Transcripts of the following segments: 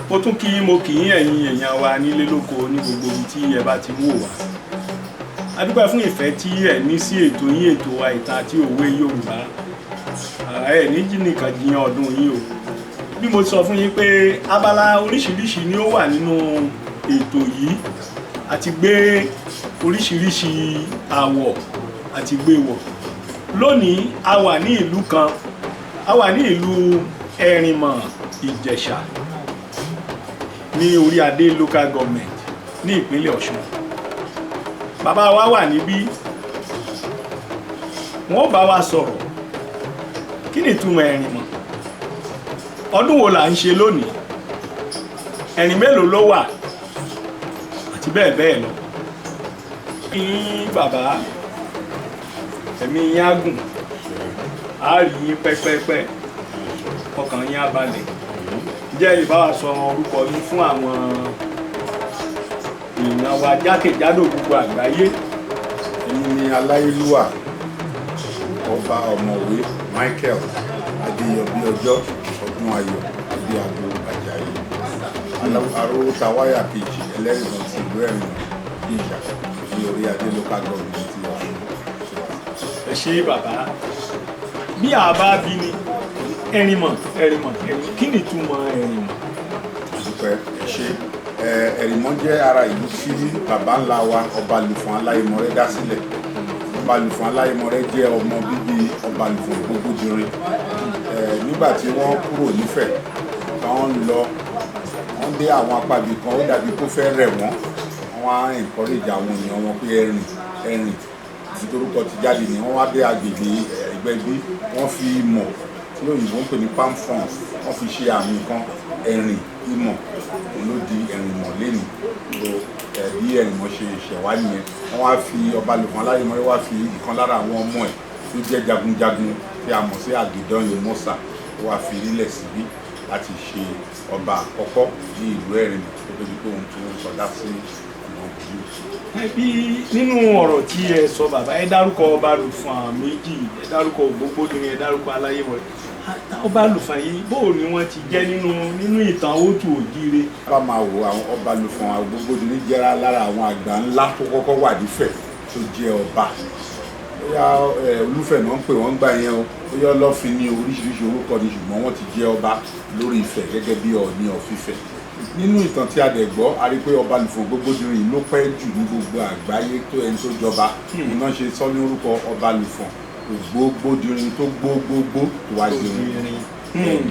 mo tún kí mo kì í ẹ̀yin èèyàn wa nílé lóko ní gbogbo ibi tí ẹ bá ti wò wá. A dúpẹ́ fún ìfẹ́ tí ẹ ní sí ètò yín, ètò wa ìtàn àti òwe Yorùbá. Ẹ ní nìkan jiyàn ọdún yín o. Bí mo sọ fún yín pé abala oríṣiríṣi ni ó wà nínú ètò yìí. A ti gbé oríṣiríṣi àwọ̀ àti gbé wọ̀. Lónìí a wà ní ìlú kan, a wà ní ìlú Ẹ̀rìnmọ̀ Ìjẹ̀ṣà ní orí adé local government ní ìpínlẹ̀ Ọ̀ṣun. Bàbá wa wà níbí, wọ́n bá wa sọ̀rọ̀. Kí ni ìtumọ̀ Ẹ̀rìnmọ̀? Ọdún wo là ń ṣe lónìí? Ẹ̀rìn mélòó ló wà? Àti bẹ́ẹ̀ bẹ́ẹ̀ lọ. Bàbá, ẹ̀mí yín á gùn, á rí yín pẹ́pẹ́pẹ́, ọkàn yín á balẹ̀. Jẹ́ ìbá wa sọ orúkọ yín fún àwọn èèyàn wa jákèjádò gbogbo àgbáyé. Èmi ni aláyélúwà ọba ọ̀mọ̀wé Michael Adéyọbí ọjọ́ ọdún ayọ̀ Adéagbo Àjàyí arówó tawáyà kejì ẹlẹ́rìí ti ìlú Ẹ̀rìnmọ̀ Ìjẹ̀ṣà ní orí adé local government ti Ọ̀ṣun. Ẹ ṣé bàbá. Bí a bá bí ni Ẹ̀rìnmọ̀ kí ni ìtumọ̀ Ẹ̀rìnmọ̀? Àdúpẹ́ ẹ ṣé. Ẹ̀rìnmọ̀ jẹ́ ara ìlú tí bàbá ńlá wa ọba Lùfọ̀n Aláyémọrẹ́ dá sílẹ̀. Ọba Lùfọ̀n Aláyémọrẹ́ jẹ́ ọmọ bíbí ọba Lùfọ̀n Ògbómọdìrin. Nígbà tí wọ́n kúrò nífẹ̀ táwọn ń lọ, wọ́n dé àwọn apábí kan, ó dàbí kó fẹ́ rẹ̀ wọ́n. Wọ́n á encourage àwọn èèyàn wọn pé ẹ̀rìn tí torúkọ ti jáde ni wọ́n wá dé agbègbè Ẹ̀gbẹ́bí, wọ́n fi ìmọ̀ tí òyìnbó ń pè ní palm front, wọ́n fi ṣe àmì kan ẹ̀rìn ìmọ̀ ló di Ẹ̀rìnmọ̀ lẹ́nu. Bí Ẹ̀rìnmọ̀ ṣe ṣẹ̀wá nìyẹn. Wọ́n wá fi ọba Lùfọ̀n Aláyémọrẹ́ wá fi ìkan lára àwọn ọmọ ẹ̀ tó jẹ́ jagunjagun tí a mọ̀ sí Àgìdán Yòmọ́sà ó wá fi lílẹ̀ síbí láti ṣe ọba àkọ́kọ́ ní ìlú Ẹ̀rìnmọ̀ tó tóbi pé òun tó ń sọdá sí ọ̀nà òbí. Bí nínú ọ̀rọ̀ tí ẹ sọ bàbá, ẹ dárúkọ ọba Lùfọ̀n méjì, ẹ dárúkọ Ògbómọdìrin, ẹ dárúkọ Aláyémọrẹ́. Ọba Lùfọ̀n yìí bóò ni wọ́n ti jẹ́ nínú ìtàn Òtù Ògire? Bá máa wo àwọn ọba Lùfọ̀n Ògbómọdìrin jẹ́ lára àwọn àgbà ńlá tó kọ́kọ́ wà nífẹ̀ tó jẹ́ ọba. Bóyá Olúfẹ̀ náà ń pè wọ́n gbà yẹn o, bóyá Ọlọ́fin ní oríṣiríṣi orúkọ ni, ṣùgbọ́n wọ́n ti jẹ́ ọba lórí Ifẹ̀ gẹ́gẹ́ bí Ọọ̀ni of Ifẹ̀. Nínú ìtàn tí a dẹ̀ gbọ́, a rí pé ọba Lùfọ̀n Ògbómọdìrin ló pẹ́ jù ní gbogbo àgbáyé tó ẹni tó jọba. Iná ṣe sọ ní orúkọ ọba Lùfọ̀n Ògbómọdìrin tó gbogbogbò tó wá jẹun.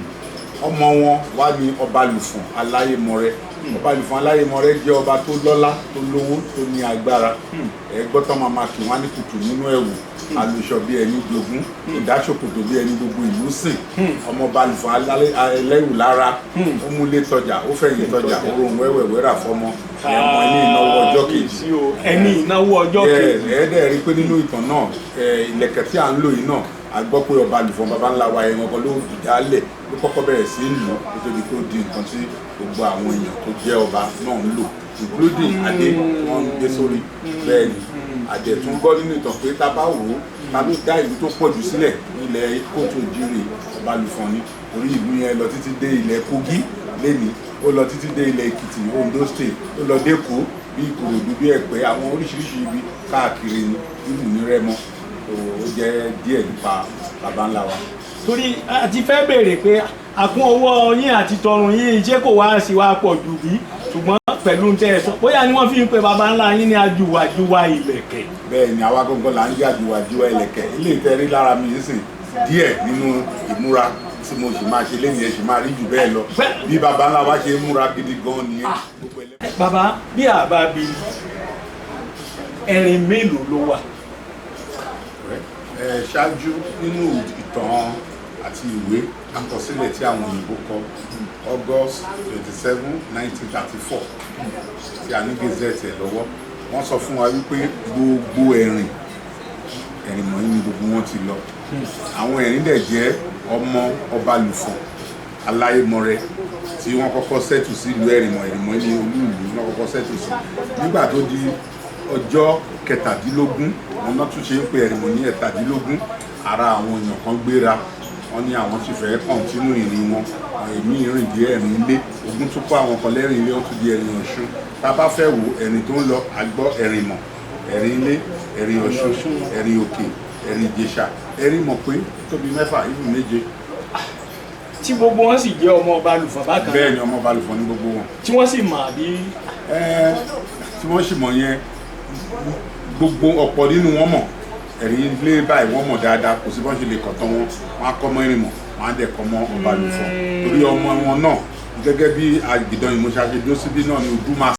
Ọmọ wọn wá ní ọba Lùfọ̀n Aláyémọrẹ́. Ọba Lùfọ̀n Aláyémọrẹ́ jẹ́ ọba tó lọ́lá, tó lówó, tó ní agbára. Ẹgbọ́n tán máa kí wọ́n ní kùtù nínú ẹ̀wù, alùṣọ bí ẹni jogún, ìdáṣòkòtò bí ẹni gbogbo ìlú sìn. Ọmọọba Lùfọ̀n ẹlẹ́rù lára, ó múlé tọjà, ó fẹ̀yìn tọjà, ó rohun wẹ́wẹ̀wẹ́ rà fọmọ. Ẹ̀mọ ní ìnáwó ọjọ́ kejì. Ẹni ìnáwó ọjọ́ kejì. Ẹ̀ẹ́dẹ̀ rí pé nínú ìtàn náà, ìlẹ̀kẹ̀ tí à ń lò yìí náà, a gbọ́ pé ọba Lùfọ̀n baba ńlá wa ẹ̀wọ̀n kan ló dálẹ̀ ló kọ́kọ́ bẹ̀rẹ̀ sí lù ú kó tó di kó di nǹkan tí gbogbo àwọn èèyàn tó jẹ́ ọba náà ń lò, including adé wọ́n ń gbé sórí. Bẹ́ẹ̀ ni àdẹ̀ tún gbọ́ nínú ìtàn pé tá a bá wò ó, ta ló dá ìlú tó pọ̀ jù sílẹ̀ nílẹ̀ Òtù Ògire? Ọba Lùfọ̀n ni. Orí ìlú yẹn lọ títí dé ilẹ̀ Kogi lẹ́ni, ó lọ títí dé ilẹ̀ Èkìtì, Ondo State, ó lọ dé Èkó bí Ìkòròdú bí Ẹ̀pẹ́, àwọn oríṣiríṣi ibi káàkiri ní ìlú ní Rẹ́mọ. Ó jẹ́ díẹ̀ nípa baba ńlá wa. Torí a ti fẹ́ béèrè pé àkún owó yín àti tọrùn yín ṣé kò wá sí wa pọ̀ jù bí, ṣùgbọ́n pẹ̀lú tẹ́ ẹ sọ bóyá ni wọ́n fi ń pe baba ńlá yín ní ajúwàjúwà ìlẹ̀kẹ̀. Bẹ́ẹ̀ ni àwa gangan là ń jẹ́ ajúwàjúwà ìlẹ̀kẹ̀. Ilé ìtẹ́rí lára mi nísìn díẹ̀ nínú ìmúra tí mo sì máa ṣe lẹ́yìn ẹ̀ sì máa rí jù bẹ́ẹ̀ lọ. Bí baba ńlá wa ṣe múra gidi gan nìyẹn. Bàbá, bí àbá bí ẹ̀rìn mélòó ló wà? Ṣáájú nínú ìtàn àti ìwé àkọsílẹ̀ tí àwọn òyìnbó kọ August 27, 1934 tí a ní gazette ẹ̀ lọ́wọ́, wọ́n sọ fún wa wípé gbogbo Ẹ̀rìnmọ̀ yìí ni gbogbo wọn ti lọ. Àwọn ẹ̀rìn dẹ̀ jẹ́ ọmọ ọba Lùfọ̀n Aláyémọrẹ́ tí wọ́n kọ́kọ́ ṣẹ́tù sí ìlú Ẹ̀rìnmọ̀ ní olú ìlú wọ́n kọ́kọ́ ṣẹ́tù sí. Nígbà tó di ọjọ́ 17 wọn náà tún ṣe ń pe Ẹ̀rìnmọ̀ ní 17, ara àwọn èèyàn kan gbéra wọ́n ní àwọn sì fẹ́ kọ̀ntínú ìrìn wọn èmi ìrìn dé ẹ̀rìn ilé ogun tó kọ́ àwọn kan lẹ́rìn ilé ó tún di ẹ̀rìn Ọ̀ṣun tá a bá fẹ́ wo ẹ̀rìn tó ń lọ àgbọ̀ ẹ̀rìn mọ̀ ẹ̀rìn ilé ẹ̀rìn Ọ̀ṣun ẹ̀rìn òkè ẹ̀rìn Ìjẹ̀ṣà ẹ̀rìn mọ̀ pé tóbi 6 ìlú 7 tí gbogbo wọn sì jẹ́ ọmọ Balùfọ̀n bákan. bẹ́ẹ̀ ni ọmọ Balùfọ̀n ní gbogbo wọn. tí wọ́n sì mọ̀ bí. tí wọ́n sì mọ̀ yẹn gbogbo ọ̀pọ̀ nínú wọn mọ̀ ẹ̀rí ilé báyìí wọ́n mọ̀ dáadáa kò sí bọ́n ṣe lè kọ̀tàn wọn wọn á kọ́ mọ́ ìrìn mọ̀ wọn á dẹ̀ kọ́ mọ́ Balùfọ̀n torí ọmọ wọn náà gẹ́gẹ́ bí àgbìdàn ìmọ̀ṣáṣe dó síbí náà ni ojú máa